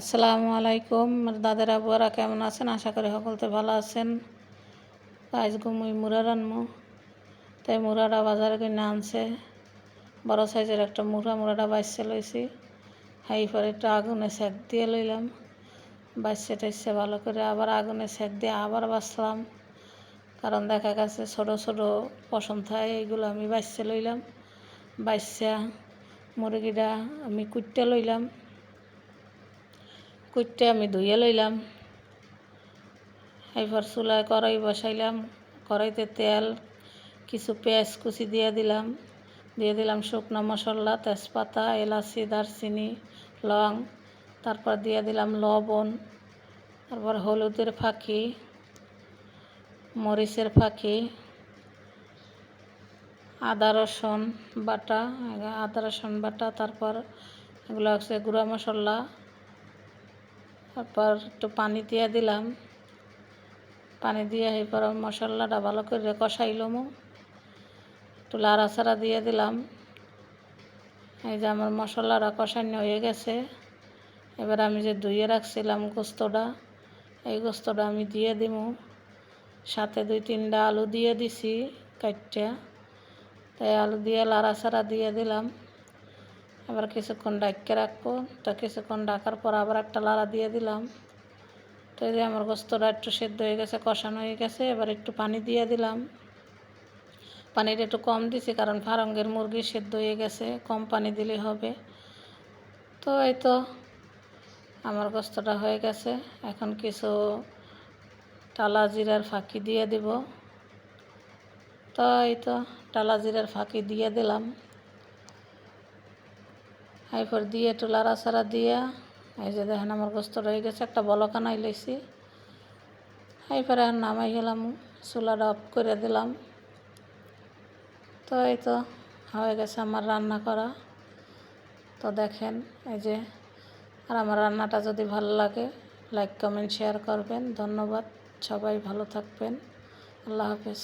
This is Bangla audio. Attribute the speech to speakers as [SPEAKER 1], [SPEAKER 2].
[SPEAKER 1] আসসালামু আলাইকুম দাদার আবুয়ারা কেমন আছেন? আশা করি সকলতে ভালো আছেন। আজকে মুই মুড়া রানমু, তাই মুড়াটা বাজারে কিনে আনছে। বড় সাইজের একটা মুড়াটা বাইসে লইছি। পরে একটু আগুনে সেক দিয়ে লইলাম, বাইসে টাইসে ভালো করে আবার আগুনে সেক দিয়ে আবার বাছলাম, কারণ দেখা গেছে ছোটো ছোটো পশম থাকে, এইগুলো আমি বাইসে লইলাম। বাইসা মুরগিটা আমি কুটতে লইলাম, কুটতে আমি ধুয়ে লইলাম। এবার চুলায় কড়াই বসাইলাম, কড়াইতে তেল, কিছু পেঁয়াজ কুচি দিয়ে দিলাম শুকনো মশলা, তেজপাতা, এলাচি, দারচিনি, লং, তারপর দিয়ে দিলাম লবণ, তারপর হলুদের ফাঁকি, মরিচের ফাঁকি, আদা রসুন বাটা, তারপর এগুলো হচ্ছে গুঁড়া মশলা। তারপর একটু পানি দিয়ে দিলাম, পানি দিয়ে এরপর মশলাটা ভালো করে কষাইলাম, একটু লাড়াচাড়া দিয়ে দিলাম। এই যে আমার মশলাটা কষানো হয়ে গেছে। এবার আমি যে ধুয়ে রাখছিলাম গোস্তটা, এই গোস্তটা আমি দিয়ে দিব। সাথে 2-3টা আলু দিয়ে দিছি কাটটা, তাই আলু দিয়ে লাড়াচাড়া দিয়ে দিলাম। এবার কিছুক্ষণ ঢাকা রাখবো, তো কিছুক্ষণ ঢাকার পর আবার একটা লাড়া দিয়ে দিলাম। তো এই যে আমার গোস্তটা একটু সেদ্ধ হয়ে গেছে, কষানো হয়ে গেছে। এবার একটু পানি দিয়ে দিলাম, পানিটা একটু কম দিছি কারণ ফার্মের মুরগি সেদ্ধ হয়ে গেছে, কম পানি দিলে হবে। তো এই তো আমার গোস্তটা হয়ে গেছে। এখন কিছু টালা জিরার ফাঁকি দিয়ে দিব। তো এই তো টালা জিরার ফাঁকি দিয়ে দিলাম। এরপর দিয়ে একটু লাড়াচাড়া দিয়া, এই যে দেখেন আমার গোস্তটা হয়ে গেছে, একটা বলকানাই লইছি। এরপরে আর নামাই গেলাম, চুলাটা অফ করে দিলাম। তো এই তো হয়ে গেছে আমার রান্না করা। তো দেখেন এই যে, আর আমার রান্নাটা যদি ভালো লাগে লাইক কমেন্ট শেয়ার করবেন। ধন্যবাদ, সবাই ভালো থাকবেন। আল্লাহ হাফেজ।